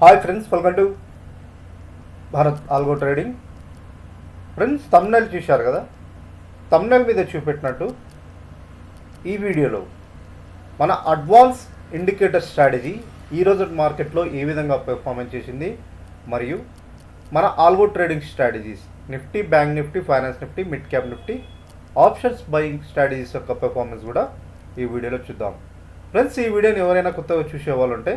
Hi friends, welcome to Bharat algo trading. Friends, thumbnail చూశారు కదా. Thumbnail మీద చూపెట్టినట్టు ఈ వీడియోలో మన అడ్వాన్స్ ఇండికేటర్ స్ట్రాటజీ ఈరోజు మార్కెట్లో ఏ విధంగా పెర్ఫార్మెన్స్ చేసింది, మరియు మన algo trading strategies Nifty, bank Nifty, finance Nifty, mid cap Nifty, options buying strategies యొక్క పెర్ఫార్మెన్స్ కూడా ఈ వీడియోలో చూద్దాం. ఫ్రెండ్స్, ఈ వీడియోని ఎవరైనా కొత్తగా చూసే వాళ్ళు ఉంటే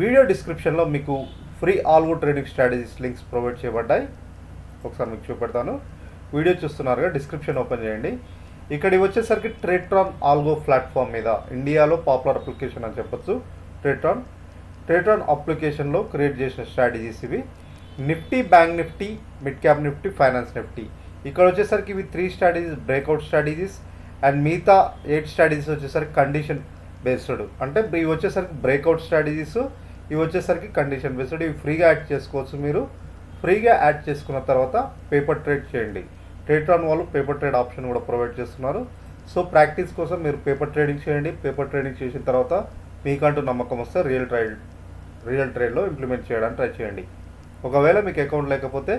వీడియో డిస్క్రిప్షన్లో మీకు free algo trading strategies links provide చేయబడ్డాయి. ఒకసారి మీకు చూపెడతాను. వీడియో చూస్తున్నారుగా, డిస్క్రిప్షన్ ఓపెన్ చేయండి. ఇక్కడికి వచ్చేసరికి ట్రేట్రాన్ ఆల్గో ప్లాట్ఫామ్ మీద ఇండియాలో పాపులర్ అప్లికేషన్ అని చెప్పొచ్చు. ట్రేట్రాన్ అప్లికేషన్లో క్రియేట్ చేసిన స్ట్రాటజీస్ ఇవి. Nifty, bank Nifty, mid cap Nifty, finance Nifty. ఇక్కడ వచ్చేసరికి ఇవి 3 స్ట్రాటజీస్ బ్రేక్అవుట్ స్ట్రాటజీస్, అండ్ మిగతా 8 స్ట్రాటజీస్ వచ్చేసరికి కండిషన్ బేస్డ్. అంటే ఇవి వచ్చేసరికి బ్రేక్అవుట్ స్ట్రాటజీస్, ఇవి వచ్చేసరికి కండిషన్ బేస్డ్. ఇవి ఫ్రీగా యాడ్ చేసుకోవచ్చు. మీరు ఫ్రీగా యాడ్ చేసుకున్న తర్వాత పేపర్ ట్రేడ్ చేయండి. ట్రేట్రాన్ వాళ్ళు పేపర్ ట్రేడ్ ఆప్షన్ కూడా ప్రొవైడ్ చేస్తున్నారు. సో ప్రాక్టీస్ కోసం మీరు పేపర్ ట్రేడింగ్ చేయండి. పేపర్ ట్రేడింగ్ చేసిన తర్వాత మీకంటూ నమ్మకం వస్తే రియల్ ట్రేడ్లో ఇంప్లిమెంట్ చేయడానికి ట్రై చేయండి. ఒకవేళ మీకు అకౌంట్ లేకపోతే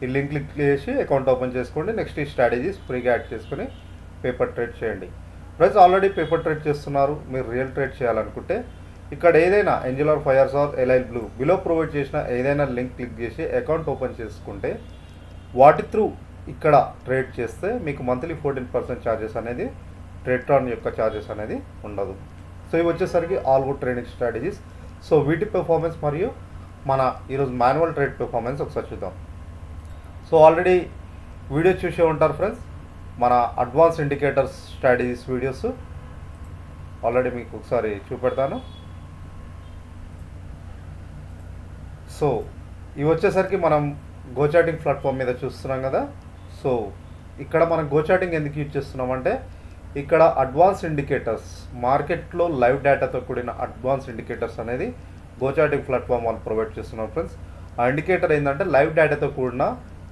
ఈ లింక్ క్లిక్ చేసి అకౌంట్ ఓపెన్ చేసుకోండి. నెక్స్ట్ ఈ స్ట్రాటజీస్ ఫ్రీగా యాడ్ చేసుకుని పేపర్ ట్రేడ్ చేయండి. ప్రైస్ ఆల్రెడీ పేపర్ ట్రేడ్ చేస్తున్నారు, మీరు రియల్ ట్రేడ్ చేయాలనుకుంటే ఇక్కడ ఏదైనా ఏంజెల్ ఆర్ ఫైర్స్ ఆర్ ఎల్ఐల్ బ్లూ బిలో ప్రొవైడ్ చేసిన ఏదైనా లింక్ క్లిక్ చేసి అకౌంట్ ఓపెన్ చేసుకుంటే వాటి త్రూ ఇక్కడ ట్రేడ్ చేస్తే మీకు మంత్లీ 14% ఛార్జెస్ అనేది, ట్రేట్రాన్ యొక్క ఛార్జెస్ అనేది ఉండదు. సో ఇవి వచ్చేసరికి ఆల్గో ట్రేడింగ్ స్ట్రాటజీస్. సో వీటి పెర్ఫార్మెన్స్ మరియు మన ఈరోజు మాన్యువల్ ట్రేడ్ పెర్ఫార్మెన్స్ ఒకసారి చూద్దాం. సో ఆల్రెడీ వీడియో చూసే ఉంటారు ఫ్రెండ్స్, మన advance indicators strategies videos already మీకు ఒకసారి చూపెడతాను. సో ఇవి వచ్చేసరికి మనం గోచాటింగ్ ప్లాట్ఫామ్ మీద చూస్తున్నాం కదా. సో ఇక్కడ మనం గోచాటింగ్ ఎందుకు యూజ్ చేస్తున్నామంటే ఇక్కడ అడ్వాన్స్ ఇండికేటర్స్, మార్కెట్లో లైవ్ డేటాతో కూడిన అడ్వాన్స్ ఇండికేటర్స్ అనేది గోచాటింగ్ ప్లాట్ఫామ్ వాళ్ళు ప్రొవైడ్ చేస్తున్నారు ఫ్రెండ్స్. ఆ ఇండికేటర్ ఏంటంటే లైవ్ డేటాతో కూడిన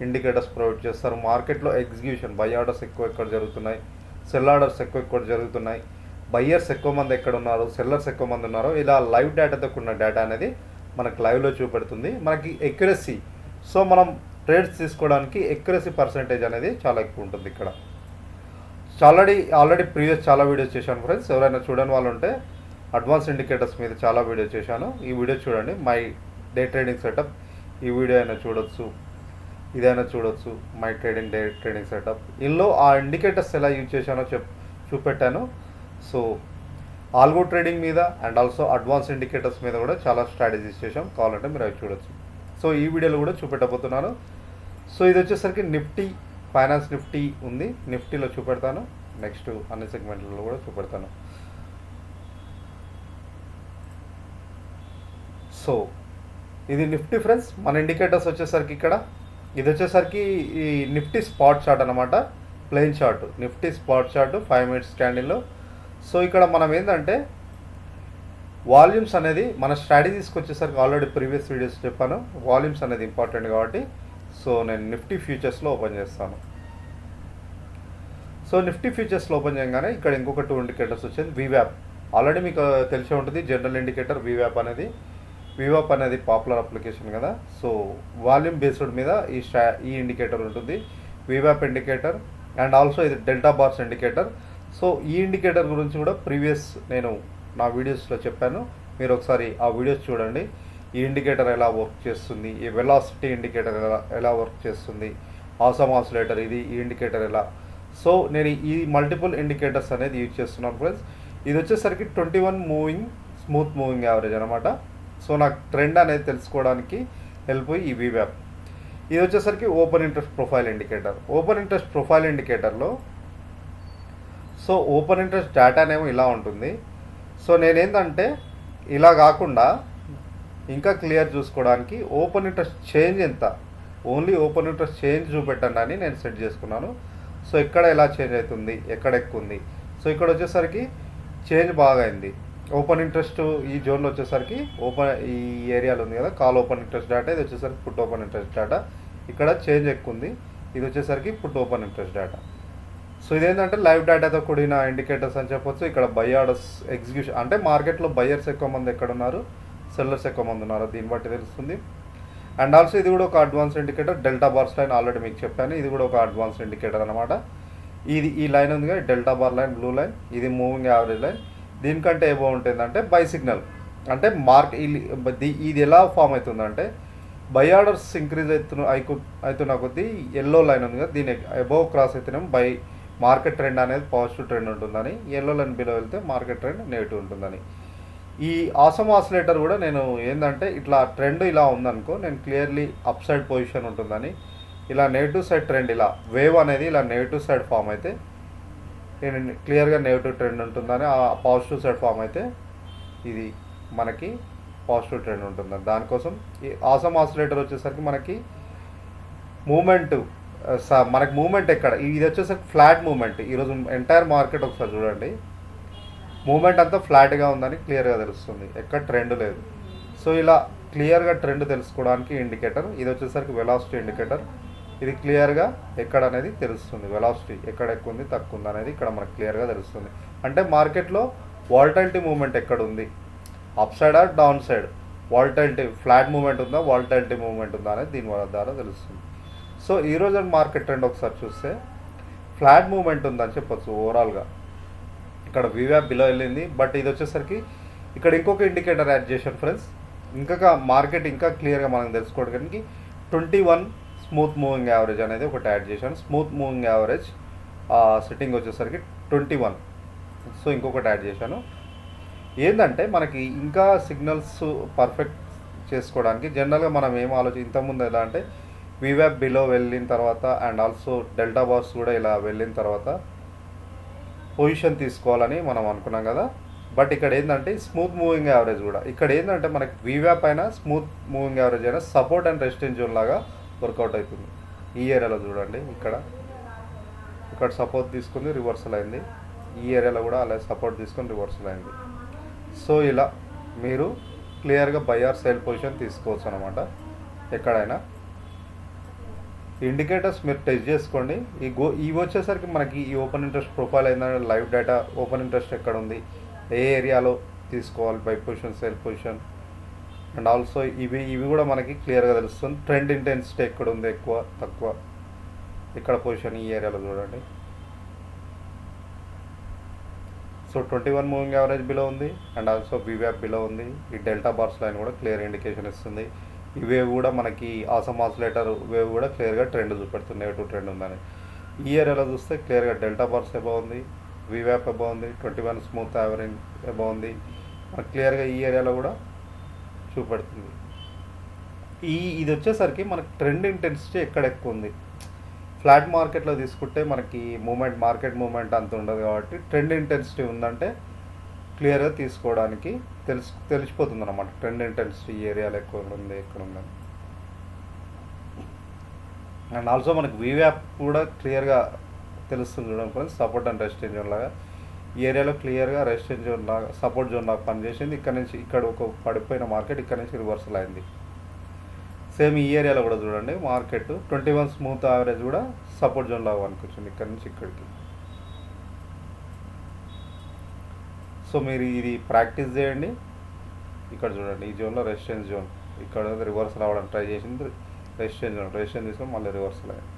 ఇండికేటర్స్ ప్రొవైడ్ చేస్తారు. మార్కెట్లో ఎగ్జిక్యూషన్, బై ఆర్డర్స్ ఎక్కువ ఎక్కడ జరుగుతున్నాయి, సెల్ ఆర్డర్స్ ఎక్కువ జరుగుతున్నాయి, బయ్యర్స్ ఎక్కువ మంది ఎక్కడ ఉన్నారు, సెల్లర్స్ ఎక్కువ మంది ఉన్నారు, ఇలా లైవ్ డేటాతో కూడిన డేటా అనేది మనకు లైవ్లో చూపెడుతుంది. మనకి ఎక్యురసీ, సో మనం ట్రేడ్స్ తీసుకోవడానికి ఎక్యురసీ పర్సెంటేజ్ అనేది చాలా ఎక్కువ ఉంటుంది. ఇక్కడ ఆల్రెడీ ప్రీవియస్ చాలా వీడియోస్ చేశాను ఫ్రెండ్స్. ఎవరైనా చూడని వాళ్ళు ఉంటే అడ్వాన్స్ ఇండికేటర్స్ మీద చాలా వీడియోస్ చేశాను. ఈ వీడియో చూడండి, మై డే ట్రేడింగ్ సెటప్. ఈ వీడియో అయినా చూడొచ్చు, ఇదైనా చూడొచ్చు, my trading day trading setup. ఇందులో ఆ ఇండికేటర్స్ ఎలా యూజ్ చేశానో చూపెట్టాను. సో ఆల్గో ట్రేడింగ్ మీద అండ్ ఆల్సో అడ్వాన్స్ ఇండికేటర్స్ మీద కూడా చాలా స్ట్రాటజీస్ చేసాం. కావాలంటే మీరు అవి చూడొచ్చు. సో ఈ వీడియోలో కూడా చూపెట్టబోతున్నాను. సో ఇది వచ్చేసరికి నిఫ్టీ, ఫైనాన్స్ నిఫ్టీ ఉంది. నిఫ్టీలో చూపెడతాను, నెక్స్ట్ అన్ని సెగ్మెంట్లలో కూడా చూపెడతాను. సో ఇది నిఫ్టీ ఫ్రెండ్స్. మన ఇండికేటర్స్ వచ్చేసరికి ఇక్కడ ఇది వచ్చేసరికి ఈ నిఫ్టీ స్పాట్ చార్ట్ అనమాట, plain chart. Nifty spot chart 5 minutes క్యాండిల్లో. సో ఇక్కడ మనం ఏంటంటే వాల్యూమ్స్ అనేది మన స్ట్రాటజీస్కి వచ్చేసరికి ఆల్రెడీ ప్రీవియస్ వీడియోస్ చెప్పాను, వాల్యూమ్స్ అనేది ఇంపార్టెంట్ కాబట్టి. సో నేను నిఫ్టీ ఫ్యూచర్స్లో ఓపెన్ చేస్తాను. సో నిఫ్టీ ఫ్యూచర్స్లో ఓపెన్ చేయగానే ఇక్కడ ఇంకొక 2 ఇండికేటర్స్ వచ్చింది. వివాప్ ఆల్రెడీ మీకు తెలిసే ఉంటుంది, జనరల్ ఇండికేటర్. వివాప్ అనేది పాపులర్ అప్లికేషన్ కదా. సో వాల్యూమ్ బేస్డ్ మీద ఈ ఇండికేటర్ ఉంటుంది, వివాప్ ఇండికేటర్. అండ్ ఆల్సో ఇది డెల్టా బార్స్ ఇండికేటర్. సో ఈ ఇండికేటర్ గురించి కూడా ప్రీవియస్ నేను నా వీడియోస్లో చెప్పాను, మీరు ఒకసారి ఆ వీడియోస్ చూడండి. ఈ ఇండికేటర్ ఎలా వర్క్ చేస్తుంది, ఈ వెలాసిటీ ఇండికేటర్ ఎలా వర్క్ చేస్తుంది, ఆసమ్ ఆసిలేటర్ ఇది, ఈ ఇండికేటర్ ఎలా. సో నేను ఈ మల్టిపుల్ ఇండికేటర్స్ అనేది యూజ్ చేస్తున్నాను ఫ్రెండ్స్. ఇది వచ్చేసరికి 21 స్మూత్ మూవింగ్ యావరేజ్ అనమాట. సో నాకు ట్రెండ్ అనేది తెలుసుకోవడానికి హెల్ప్ ఈ వివాప్. ఇది వచ్చేసరికి open interest profile indicator. Open interest profile ఇండికేటర్లో సో ఓపెన్ ఇంట్రెస్ట్ డేటా అనేమో ఇలా ఉంటుంది. సో నేనేంటంటే ఇలా కాకుండా ఇంకా క్లియర్ చూసుకోవడానికి ఓపెన్ ఇంట్రెస్ట్ చేంజ్ ఎంత, ఓన్లీ ఓపెన్ ఇంట్రెస్ట్ చేంజ్ చూపెట్టండి అని నేను సెట్ చేసుకున్నాను. సో ఎక్కడ ఎలా చేంజ్ అవుతుంది, ఎక్కడ ఎక్కువ ఉంది. సో ఇక్కడ వచ్చేసరికి చేంజ్ బాగా అయింది. ఓపెన్ ఇంట్రెస్ట్ ఈ జోన్లో వచ్చేసరికి ఈ ఏరియాలో ఉంది కదా, కాల్ ఓపెన్ ఇంట్రెస్ట్ డేటా. ఇది వచ్చేసరికి పుట్ ఓపెన్ ఇంట్రెస్ట్ డేటా. ఇక్కడ చేంజ్ ఎక్కువ ఉంది. ఇది వచ్చేసరికి put open interest data. So ఇదేంటంటే లైవ్ డేటాతో కూడిన ఇండికేటర్స్ అని చెప్పొచ్చు. ఇక్కడ బై ఆర్డర్స్ ఎగ్జిక్యూషన్, అంటే మార్కెట్లో బయ్యర్స్ ఎక్కువ మంది ఎక్కడ ఉన్నారు, సెల్లర్స్ ఎక్కువ మంది ఉన్నారో దీన్ని బట్టి తెలుస్తుంది. అండ్ ఆల్సో ఇది కూడా ఒక advance indicator. Delta bars line already మీకు చెప్పాను, ఇది కూడా ఒక అడ్వాన్స్ ఇండికేటర్ అనమాట. ఈ లైన్ ఉంది కదా, delta bar line, blue line, ఇది మూవింగ్ యావరేజ్ లైన్. దీనికంటే ఏ బాగుంటుందంటే బై సిగ్నల్, అంటే ఇది ఎలా ఫామ్ అవుతుందంటే బై ఆర్డర్స్ ఇంక్రీజ్ అవుతున్న కొద్దీ ఎల్లో లైన్ ఉంది కదా, దీని అబోవ్ క్రాస్ అయితేనేమో బై మార్కెట్ ట్రెండ్ అనేది పాజిటివ్ ట్రెండ్ ఉంటుందని, ఎల్లో లైన్ బిలో వెళ్తే మార్కెట్ ట్రెండ్ నెగిటివ్ ఉంటుందని. ఈ ఆసమ్ ఆసిలేటర్ కూడా నేను ఏంటంటే ఇట్లా ట్రెండ్ ఇలా ఉందనుకో, నేను క్లియర్లీ అప్ సైడ్ పొజిషన్ ఉంటుందని, ఇలా నెగిటివ్ సైడ్ ట్రెండ్, ఇలా వేవ్ అనేది ఇలా నెగిటివ్ సైడ్ ఫామ్ అయితే నేను క్లియర్గా నెగిటివ్ ట్రెండ్ ఉంటుందని, ఆ పాజిటివ్ సైడ్ ఫామ్ అయితే ఇది మనకి పాజిటివ్ ట్రెండ్ ఉంటుందని. దానికోసం ఈ ఆసమ్ ఆసిలేటర్ వచ్చేసరికి మనకి మూమెంట్ ఎక్కడ, ఇది వచ్చేసరికి ఫ్లాట్ మూమెంట్. ఈరోజు ఎంటైర్ మార్కెట్ ఒకసారి చూడండి, మూమెంట్ అంతా ఫ్లాట్గా ఉందని క్లియర్గా తెలుస్తుంది, ఎక్కడ ట్రెండ్ లేదు. సో ఇలా క్లియర్గా ట్రెండ్ తెలుసుకోవడానికి ఇండికేటర్. ఇది వచ్చేసరికి వెలాసిటీ ఇండికేటర్. ఇది క్లియర్గా ఎక్కడ అనేది తెలుస్తుంది, వెలాసిటీ ఎక్కడ ఎక్కువ ఉంది తక్కువ ఉంది అనేది ఇక్కడ మనకు క్లియర్గా తెలుస్తుంది. అంటే మార్కెట్లో వాలటాలిటీ మూమెంట్ ఎక్కడ ఉంది, up side or down side, volatility flat movement ఉందా, వాలటాలిటీ మూమెంట్ ఉందా అనేది దీని ద్వారా తెలుస్తుంది. సో ఈరోజు మార్కెట్ ట్రెండ్ ఒకసారి చూస్తే ఫ్లాట్ మూమెంట్ ఉందని చెప్పొచ్చు ఓవరాల్గా. ఇక్కడ వివ్యాప్ బిలో వెళ్ళింది, బట్ ఇది వచ్చేసరికి ఇక్కడ ఇంకొక ఇండికేటర్ యాడ్ చేశాను ఫ్రెండ్స్. ఇంకా మార్కెట్ ఇంకా క్లియర్గా మనం తెలుసుకోవడానికి 21 స్మూత్ మూవింగ్ యావరేజ్ అనేది ఒకటి యాడ్ చేశాను. స్మూత్ మూవింగ్ యావరేజ్ సిట్టింగ్ వచ్చేసరికి 21. సో ఇంకొకటి యాడ్ చేశాను. ఏంటంటే మనకి ఇంకా సిగ్నల్స్ పర్ఫెక్ట్ చేసుకోవడానికి జనరల్గా మనం ఏం ఇంతకుముందు ఎలా అంటే వివ్యాప్ బిలో వెళ్ళిన తర్వాత అండ్ ఆల్సో డెల్టా బార్స్ కూడా ఇలా వెళ్ళిన తర్వాత పొజిషన్ తీసుకోవాలని మనం అనుకున్నాం కదా. బట్ ఇక్కడ ఏంటంటే స్మూత్ మూవింగ్ యావరేజ్ కూడా, ఇక్కడ ఏంటంటే మనకి వివ్యాప్ అయినా స్మూత్ మూవింగ్ యావరేజ్ అయినా సపోర్ట్ అండ్ రెసిస్టెన్స్ జోన్ లాగా వర్కౌట్ అవుతుంది. ఈ ఏరియాలో చూడండి, ఇక్కడ సపోర్ట్ తీసుకుంది, రివర్సల్ అయింది. ఈ ఏరియాలో కూడా అలా సపోర్ట్ తీసుకొని రివర్సల్ అయింది. సో ఇలా మీరు క్లియర్గా బై ఆర్ సేల్ పొజిషన్ తీసుకోవచ్చు అనమాట. ఎక్కడైనా ఇండికేటర్స్ మీరు టెస్ట్ చేసుకోండి. ఇవి వచ్చేసరికి మనకి ఈ ఓపెన్ ఇంట్రెస్ట్ ప్రొఫైల్ ఏంటంటే లైవ్ డేటా, ఓపెన్ ఇంట్రెస్ట్ ఎక్కడ ఉంది, ఏ ఏరియాలో తీసుకోవాలి by position, sale position, and also ఇవి కూడా మనకి క్లియర్గా తెలుస్తుంది. ట్రెండ్ ఇంటెన్సిటీ ఎక్కడ ఉంది, ఎక్కువ తక్కువ, ఇక్కడ పొజిషన్ ఈ ఏరియాలో చూడండి. సో 21 మూవింగ్ యావరేజ్ బిలో ఉంది అండ్ ఆల్సో వివ్యాప్ బిలో ఉంది. ఈ డెల్టా బార్స్ లైన్ కూడా క్లియర్ ఇండికేషన్ ఇస్తుంది. ఈ వేవ్ కూడా మనకి ఆసమ్ ఆసిలేటర్ వేవ్ కూడా క్లియర్గా ట్రెండ్ చూపెడుతుంది, నెగిటివ్ ట్రెండ్ ఉందని. ఈ ఏరియాలో చూస్తే క్లియర్గా డెల్టా బార్స్ ఎబో ఉంది, వివ్యాప్ ఎబో ఉంది, 21 స్మూత్ యావరేజ్ ఎబో ఉంది. క్లియర్గా ఈ ఏరియాలో కూడా చూపెడుతుంది. ఇది వచ్చేసరికి మనకి ట్రెండ్ ఇంటెన్సిటీ ఎక్కడ ఎక్కువ ఉంది. ఫ్లాట్ మార్కెట్లో తీసుకుంటే మనకి మార్కెట్ మూమెంట్ అంత ఉండదు కాబట్టి ట్రెండ్ ఇంటెన్సిటీ ఉందంటే క్లియర్గా తీసుకోవడానికి తెలిసిపోతుంది అన్నమాట. ట్రెండ్ ఇంటెన్సిటీ ఏరియాలో ఎక్కువ ఉంది, ఎక్కడ ఉందని. అండ్ ఆల్సో మనకి వివ్యాప్ కూడా క్లియర్గా తెలుస్తుంది చూడండి friends, support and resistance zone లాగా. ఈ ఏరియాలో క్లియర్గా రెసిస్టెన్స్ జోన్ లాగా, సపోర్ట్ జోన్ లాగా పనిచేసింది. ఇక్కడ ఒక పడిపోయిన మార్కెట్ ఇక్కడ నుంచి రివర్సల్ అయింది. సేమ్ ఈ ఏరియాలో కూడా చూడండి, మార్కెట్ 21 స్మూత్ యావరేజ్ కూడా సపోర్ట్ జోన్ లాగా పనికొచ్చింది ఇక్కడ నుంచి ఇక్కడికి. సో మీరు ఇది ప్రాక్టీస్ చేయండి. ఇక్కడ చూడండి, ఈ జోన్లో రెసిస్టెన్స్ జోన్, ఇక్కడ రివర్సల్ అవ్వడానికి ట్రై చేసింది, రెసిస్టెన్స్ తీసుకొని మళ్ళీ రివర్సల్ అయ్యింది.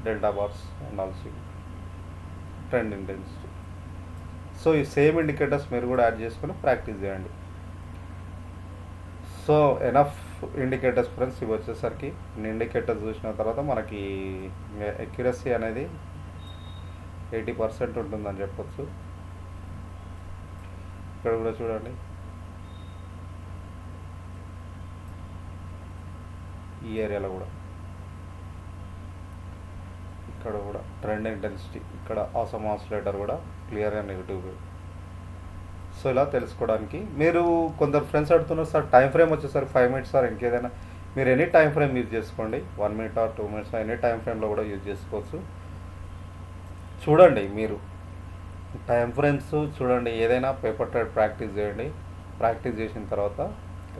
Delta bars and also trend intensity. So ఈ సేమ్ ఇండికేటర్స్ మీరు కూడా యాడ్ చేసుకొని ప్రాక్టీస్ చేయండి. So enough indicators friends. ఇవి వచ్చేసరికి ఇండికేటర్స్ చూసిన తర్వాత మనకి అక్యురసీ అనేది 80% ఉంటుందని చెప్పొచ్చు. ఇక్కడ కూడా చూడండి, ఈ ఏరియాలో కూడా, ఇక్కడ కూడా ట్రెండ్ ఇంటెన్సిటీ, ఇక్కడ ఆసమ్ ఆసిలేటర్ కూడా క్లియర్గా నెగిటివ్. సో ఇలా తెలుసుకోవడానికి మీరు కొందరు ఫ్రెండ్స్ అడుగుతున్నారు, సార్ టైం ఫ్రేమ్ వచ్చేసరికి 5 minutes సార్ ఇంకేదైనా, మీరు ఎనీ టైం ఫ్రేమ్ యూజ్ చేసుకోండి, 1 minute or 2 minutes any time ఫ్రేమ్లో కూడా యూజ్ చేసుకోవచ్చు. చూడండి మీరు టైం ఫ్రేమ్స్ చూడండి, ఏదైనా పేపర్ ట్రేడ్ ప్రాక్టీస్ చేయండి. ప్రాక్టీస్ చేసిన తర్వాత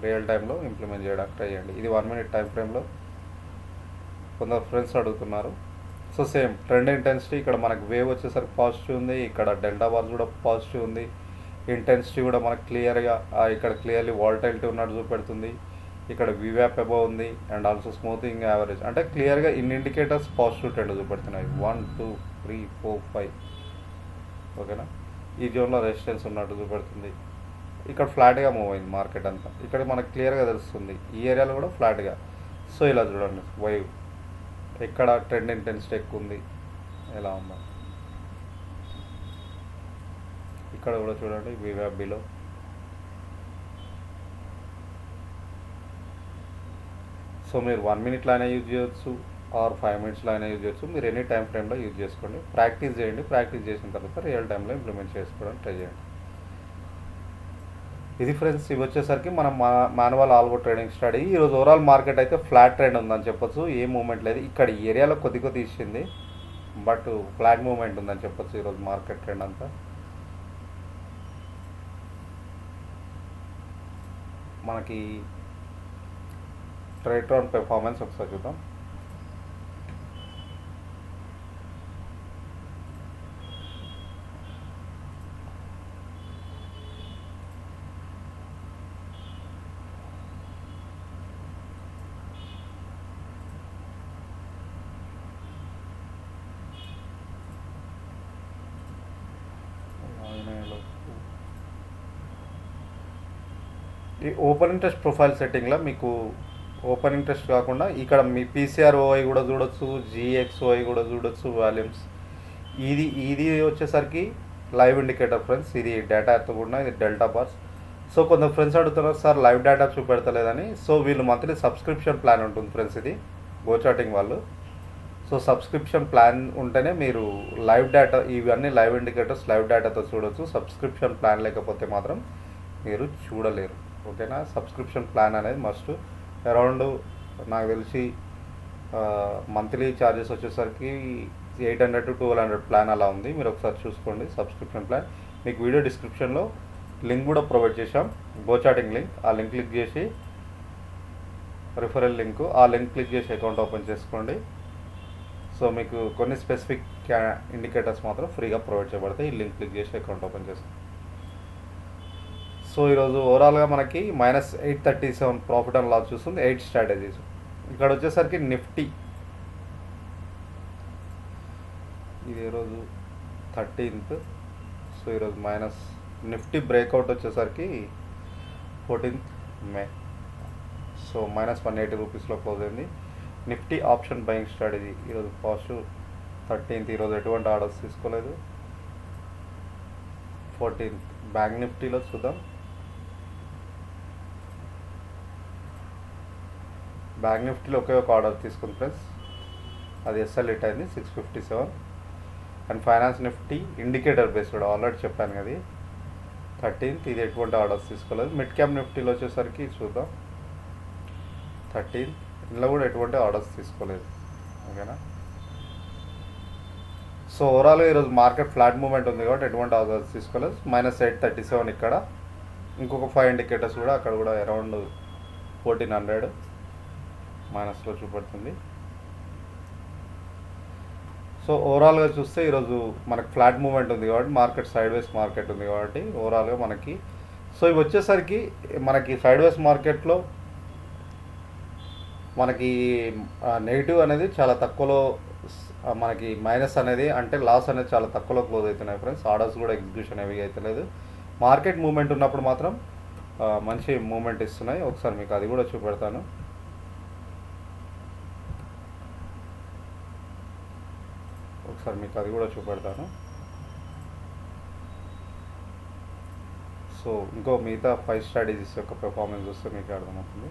రియల్ టైంలో ఇంప్లిమెంట్ చేయడానికి ట్రై చేయండి. ఇది 1 minute టైం ఫ్రేమ్లో కొందరు ఫ్రెండ్స్ అడుగుతున్నారు. సో సేమ్ ట్రెండ్ ఇంటెన్సిటీ, ఇక్కడ మనకు వేవ్ వచ్చేసరికి పాజిటివ్ ఉంది, ఇక్కడ డెల్టా బార్స్ కూడా పాజిటివ్ ఉంది. ఇంటెన్సిటీ కూడా మనకు క్లియర్గా ఇక్కడ క్లియర్లీ వాలటైలిటీ ఉన్నట్టు చూపెడుతుంది. ఇక్కడ వివ్యాప్ అబౌవ్ ఉంది అండ్ ఆల్సో స్మూతింగ్ యావరేజ్, అంటే క్లియర్గా ఇన్ ఇండికేటర్స్ పాజిటివ్ ట్రెండ్ చూపెడుతున్నాయి. 1 2 3 4 5 ఓకేనా. ఈ జోన్లో రెసిస్టెన్స్ ఉన్నట్టు చూపెడుతుంది. ఇక్కడ ఫ్లాట్గా మూవ్ అయింది మార్కెట్ అంతా, ఇక్కడ మనకు క్లియర్గా తెలుస్తుంది. ఈ ఏరియాలో కూడా ఫ్లాట్గా. సో ఇలా చూడండి వైవ్ ఎక్కడ ట్రెండ్ ఇంటెన్సిటీ ఎక్కువ ఉంది ఎలా ఉందో. ఇక్కడ కూడా చూడండి వివ్యాప్ బిలో. సో మీరు 1 మినిట్లో అయినా యూజ్ చేయొచ్చు ఆర్ 5 మినిట్స్లో అయినా యూజ్ చేయొచ్చు. మీరు ఎనీ టైం ఫ్రేమ్లో యూజ్ చేసుకోండి. ప్రాక్టీస్ చేయండి. ప్రాక్టీస్ చేసిన తర్వాత రియల్ టైంలో ఇంప్లిమెంట్ చేసుకోవడానికి ట్రై చేయండి. ఇది ఫ్రెండ్స్, ఇవి వచ్చేసరికి మనం మాన్యువల్ ఆల్గో ట్రేడింగ్ స్టడీ. ఈరోజు ఓవరాల్ మార్కెట్ అయితే ఫ్లాట్ ట్రెండ్ ఉందని చెప్పొచ్చు. ఏ మూమెంట్ లేదు. ఇక్కడ ఈ ఏరియాలో కొద్ది ఇచ్చింది, బట్ ఫ్లాట్ మూమెంట్ ఉందని చెప్పొచ్చు ఈరోజు మార్కెట్ ట్రెండ్ అంతా. మనకి ట్రైట్రాన్ పెర్ఫార్మెన్స్ ఒకసారి చూద్దాం. ఈ ఓపెన్ ఇంట్రెస్ట్ ప్రొఫైల్ సెట్టింగ్లో మీకు ఓపెన్ ఇంట్రెస్ట్ కాకుండా ఇక్కడ మీ పీసీఆర్ఓఐ కూడా చూడొచ్చు, జిఎక్స్ఓఐ కూడా చూడొచ్చు, వాల్యూమ్స్. ఇది వచ్చేసరికి లైవ్ ఇండికేటర్ ఫ్రెండ్స్. ఇది డేటా ఎత్తకుండా ఇది డెల్టా బార్స్. సో కొందరు ఫ్రెండ్స్ అడుగుతున్నారు సార్ లైవ్ డేటా చూపెడతలేదని. సో వీళ్ళు మంత్లీ సబ్స్క్రిప్షన్ ప్లాన్ ఉంటుంది ఫ్రెండ్స్, ఇది గోచాటింగ్ వాళ్ళు. సో సబ్స్క్రిప్షన్ ప్లాన్ ఉంటేనే మీరు లైవ్ డేటా, ఇవన్నీ లైవ్ ఇండికేటర్స్ లైవ్ డేటాతో చూడొచ్చు. సబ్స్క్రిప్షన్ ప్లాన్ లేకపోతే మాత్రం మీరు చూడలేరు, ఓకేనా. సబ్స్క్రిప్షన్ ప్లాన్ అనేది మస్ట్. అరౌండ్ నాకు తెలిసి మంత్లీ ఛార్జెస్ వచ్చేసరికి 800 to 1200 ప్లాన్ అలా ఉంది. మీరు ఒకసారి చూసుకోండి సబ్స్క్రిప్షన్ ప్లాన్. మీకు వీడియో డిస్క్రిప్షన్లో లింక్ కూడా ప్రొవైడ్ చేశాం, గోచాటింగ్ లింక్. ఆ లింక్ క్లిక్ చేసి రిఫరల్ లింక్, ఆ లింక్ క్లిక్ చేసి అకౌంట్ ఓపెన్ చేసుకోండి. సో మీకు కొన్ని స్పెసిఫిక్ ఇండికేటర్స్ మాత్రం ఫ్రీగా ప్రొవైడ్ చేయబడతాయి. ఈ లింక్ క్లిక్ చేసి అకౌంట్ ఓపెన్ చేసుకోండి. సో ఈరోజు ఓవరాల్గా మనకి -837 ప్రాఫిట్ అండ్ లాస్ చూస్తుంది. 8 స్ట్రాటజీస్. ఇక్కడ వచ్చేసరికి నిఫ్టీ ఇది ఈరోజు 13th. సో ఈరోజు నిఫ్టీ బ్రేక్అవుట్ వచ్చేసరికి 14th May. సో -180 రూపీస్లో క్లోజ్ అయింది. నిఫ్టీ ఆప్షన్ బయింగ్ స్ట్రాటజీ ఈరోజు పాజిటివ్ 13th. ఈరోజు ఎటువంటి ఆర్డర్స్ తీసుకోలేదు. 14th బ్యాంక్ నిఫ్టీలో చూద్దాం. బ్యాంక్ నిఫ్టీలో ఒకే ఒక ఆర్డర్ తీసుకుంది ఫ్రెండ్స్, అది ఎస్ఎల్ హిట్ అయింది 657. And finance Nifty indicator based already చెప్పాను కదా 13th. ఇది ఎటువంటి ఆర్డర్స్ తీసుకోలేదు. మిడ్ క్యాప్ నిఫ్టీలో వచ్చేసరికి చూద్దాం 13th. ఇందులో కూడా ఎటువంటి ఆర్డర్స్ తీసుకోలేదు, ఓకేనా. సో ఓవరాల్గా ఈరోజు మార్కెట్ ఫ్లాట్ మూమెంట్ ఉంది కాబట్టి ఎటువంటి ఆర్డర్స్ తీసుకోలేదు. -837 ఇక్కడ. ఇంకొక 5 ఇండికేటర్స్ కూడా అక్కడ కూడా అరౌండ్ 1400 మైనస్లో చూపెడుతుంది. సో ఓవరాల్గా చూస్తే ఈరోజు మనకి ఫ్లాట్ మూమెంట్ ఉంది కాబట్టి మార్కెట్ సైడ్ వేస్ మార్కెట్ ఉంది కాబట్టి ఓవరాల్గా మనకి. సో ఇవి వచ్చేసరికి మనకి సైడ్ వేస్ మార్కెట్లో మనకి నెగిటివ్ అనేది చాలా తక్కువలో, మనకి మైనస్ అనేది అంటే లాస్ అనేది చాలా తక్కువలో క్లోజ్ అవుతున్నాయి ఫ్రెండ్స్. ఆర్డర్స్ కూడా ఎగ్జిక్యూషన్ ఏవి అయితే లేదు. మార్కెట్ మూమెంట్ ఉన్నప్పుడు మాత్రం మంచి మూమెంట్ ఇస్తున్నాయి. ఒకసారి మీకు అది కూడా చూపెడతాను. సో ఇంకో మిగతా 5 స్ట్రాటజీస్ యొక్క పెర్ఫార్మెన్స్ వస్తే మీకు అర్థమవుతుంది.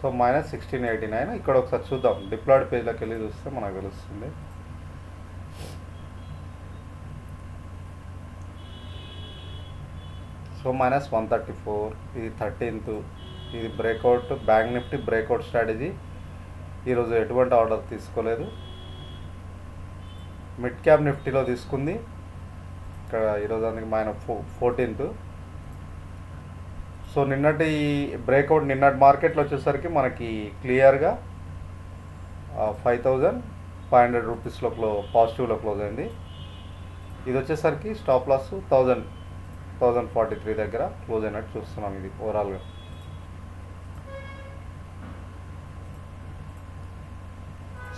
సో -1689 ఇక్కడ ఒకసారి చూద్దాం. డిప్లాయిడ్ పేజ్లోకి వెళ్ళి చూస్తే మనకు తెలుస్తుంది. సో -134 ఇది 13th. ఇది breakout, bank Nifty breakout strategy. ఈరోజు ఎటువంటి ఆర్డర్ తీసుకోలేదు. మిడ్ క్యాప్ నిఫ్టీలో తీసుకుంది ఇక్కడ ఈరోజు అందుకే -14th. సో నిన్నటి బ్రేక్అవుట్, నిన్నటి మార్కెట్లో వచ్చేసరికి మనకి క్లియర్గా 5500 రూపీస్లో పాజిటివ్లో క్లోజ్ అయింది. ఇది వచ్చేసరికి స్టాప్ లాస్ 1043 దగ్గర క్లోజ్ అయినట్టు చూస్తున్నాం. ఇది ఓవరాల్గా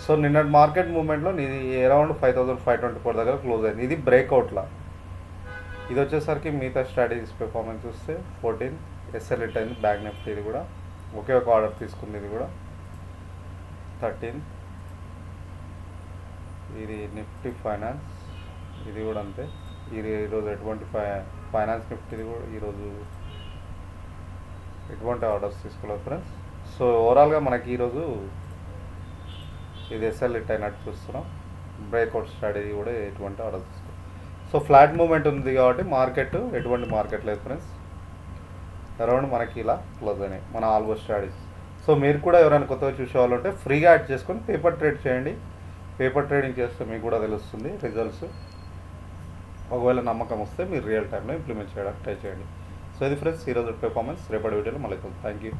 సో నిన్నటి మార్కెట్ మూవ్మెంట్లో ఇది అరౌండ్ 5524 దగ్గర క్లోజ్ అయింది. ఇది బ్రేక్అవుట్లా. ఇది వచ్చేసరికి మిగతా స్ట్రాటజీస్ పెర్ఫార్మెన్స్ చూస్తే 14 ఎస్ఎల్ హిట్ అయింది. బ్యాంక్ నిఫ్టీ ఇది కూడా ఒకే ఒక ఆర్డర్ తీసుకుంది. ఇది కూడా 13. ఇది నిఫ్టీ ఫైనాన్స్, ఇది కూడా అంతే. ఈరోజు ఎటువంటి ఫైనాన్స్ నిఫ్టీది కూడా ఈరోజు ఎటువంటి ఆర్డర్స్ తీసుకోలేదు ఫ్రెండ్స్. సో ఓవరాల్గా మనకి ఈరోజు ఇది ఎస్ఎల్ హిట్ అయినట్టు చూస్తున్నాం. బ్రేక్అవుట్ స్ట్రాటజీ కూడా ఎటువంటి ఆర్డర్స్ తీసుకోవాలి. సో ఫ్లాట్ మూమెంట్ ఉంది కాబట్టి మార్కెట్ ఎటువంటి మార్కెట్ లేదు ఫ్రెండ్స్. అరౌండ్ మనకి ఇలా క్లోజ్ అయినాయి మన ఆల్మోస్ట్ స్ట్రాటజీస్. సో మీరు కూడా ఎవరైనా కొత్తగా చూసేవాళ్ళు ఉంటే ఫ్రీగా యాడ్ చేసుకొని పేపర్ ట్రేడ్ చేయండి. పేపర్ ట్రేడింగ్ చేస్తే మీకు కూడా తెలుస్తుంది రిజల్ట్స్. ఒకవేళ నమ్మకం వస్తే మీరు రియల్ టైంలో ఇంప్లిమెంట్ చేయడానికి ట్రై చేయండి. సో ఇది ఫ్రెండ్స్ ఈరోజు పెర్ఫార్మెన్స్. రేపటి వీడియోలో మళ్ళీ థ్యాంక్ యూ.